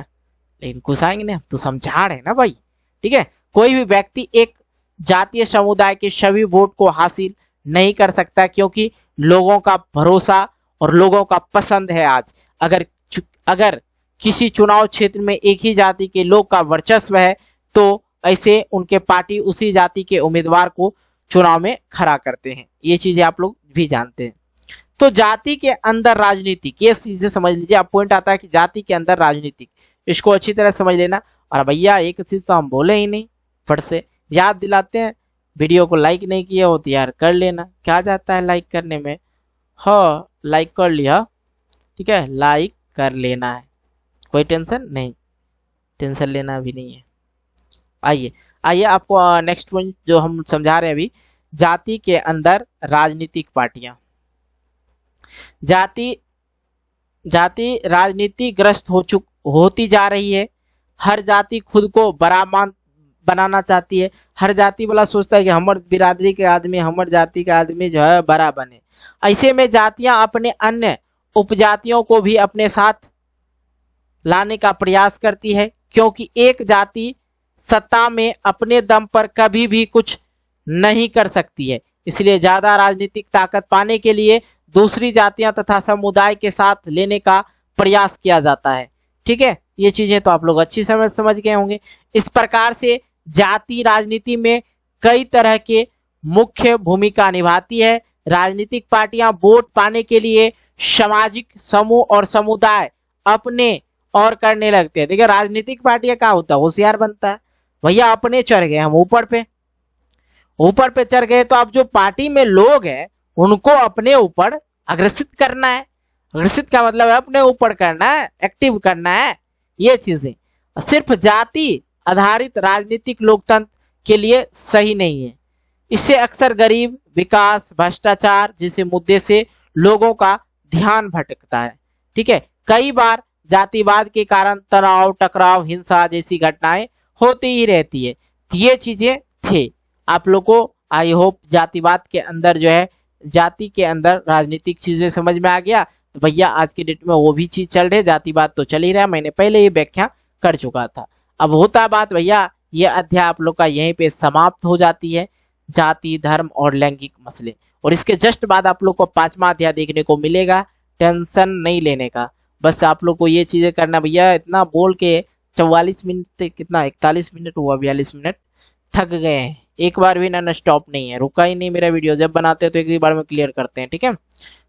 लेकिन घुसाएंगे नहीं, तो समझा रहे ना भाई, ठीक है। कोई भी व्यक्ति एक जातीय समुदाय के सभी वोट को हासिल नहीं कर सकता, क्योंकि लोगों का भरोसा और लोगों का पसंद है। आज अगर किसी चुनाव क्षेत्र में एक ही जाति के लोग का वर्चस्व है तो ऐसे उनके पार्टी उसी जाति के उम्मीदवार को चुनाव में खड़ा करते हैं। ये चीजें आप लोग भी जानते हैं। तो जाति के अंदर राजनीतिक, ये चीजें समझ लीजिए। अब पॉइंट आता है कि जाति के अंदर राजनीतिक, इसको अच्छी तरह समझ लेना। और भैया एक चीज तो हम बोले ही नहीं, फट से याद दिलाते हैं। वीडियो को लाइक नहीं किया हो तो यार कर लेना, क्या जाता है लाइक करने में। हाँ लाइक कर लिया, ठीक है, लाइक कर लेना है, कोई टेंशन नहीं, टेंशन लेना भी नहीं है। आइए आइए आपको नेक्स्ट पॉइंट जो हम समझा रहे हैं अभी, जाति के अंदर राजनीतिक पार्टियां। जाति राजनीतिग्रस्त होती जा रही है। हर जाति खुद को बड़ा बनाना चाहती है। हर जाति वाला सोचता है कि हमार बिरादरी के आदमी, हमार जाति के आदमी जो है बड़ा बने। ऐसे में जातियां अपने अन्य उपजातियों को भी अपने साथ लाने का प्रयास करती है, क्योंकि एक जाति सत्ता में अपने दम पर कभी भी कुछ नहीं कर सकती है। इसलिए ज्यादा राजनीतिक ताकत पाने के लिए दूसरी जातियां तथा समुदाय के साथ लेने का प्रयास किया जाता है। ठीक है, ये चीजें तो आप लोग अच्छी समझ गए होंगे। इस प्रकार से जाति राजनीति में कई तरह के मुख्य भूमिका निभाती है। राजनीतिक पार्टियां वोट पाने के लिए सामाजिक समूह और समुदाय अपने और करने लगते हैं। देखिए राजनीतिक पार्टियां क्या होता है, होशियार बनता है भैया, अपने चढ़ गए हम ऊपर पे चढ़ गए, तो अब जो पार्टी में लोग हैं उनको अपने ऊपर अग्रसित करना है। अग्रसित का मतलब है अपने ऊपर करना है, एक्टिव करना है, ये चीजें। सिर्फ जाति आधारित राजनीतिक लोकतंत्र के लिए सही नहीं है। इससे अक्सर गरीब, विकास, भ्रष्टाचार जैसे मुद्दे से लोगों का ध्यान भटकता है। ठीक है, कई बार जातिवाद के कारण तनाव, टकराव, हिंसा जैसी घटनाएं होती ही रहती है। ये चीजें थे आप लोग को, आई होप जातिवाद के अंदर जो है, जाति के अंदर राजनीतिक चीजें समझ में आ गया। तो भैया आज के डेट में वो भी चीज चल रही है, जातिवाद तो चल ही रहा है, मैंने पहले ये व्याख्या कर चुका था। अब होता बात भैया, ये अध्याय आप लोग का यहीं पे समाप्त हो जाती है, जाति, धर्म और लैंगिक मसले। और इसके जस्ट बाद आप लोग को 5वां अध्याय देखने को मिलेगा। टेंशन नहीं लेने का, बस आप लोग को ये चीजें करना। भैया इतना बोल के 44 मिनट, कितना 41 मिनट हुआ, 42 मिनट थक गए हैं। एक बार भी ना स्टॉप नहीं है, रुका ही नहीं मेरा वीडियो। जब बनाते हैं तो एक ही बार में क्लियर करते हैं। ठीक है,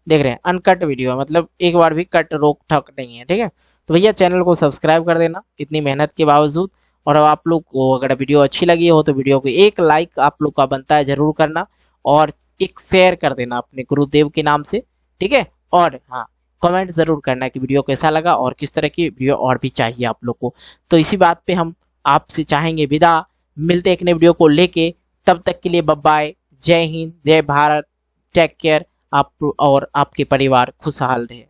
देख रहे हैं अनकट वीडियो है, मतलब एक बार भी कट रोक ठक नहीं है। ठीक है, तो भैया चैनल को सब्सक्राइब कर देना इतनी मेहनत के बावजूद। और अब आप लोग को अगर वीडियो अच्छी लगी हो तो वीडियो को एक लाइक आप लोग का बनता है जरूर करना, और एक शेयर कर देना अपने गुरुदेव के नाम से। ठीक है, और हाँ कमेंट जरूर करना कि वीडियो कैसा लगा और किस तरह की वीडियो और भी चाहिए आप लोग को। तो इसी बात पे हम आपसे चाहेंगे विदा, मिलते एक नए वीडियो को लेके। तब तक के लिए बाय बाय, जय हिंद, जय भारत, टेक केयर। आप और आपके परिवार खुशहाल रहे।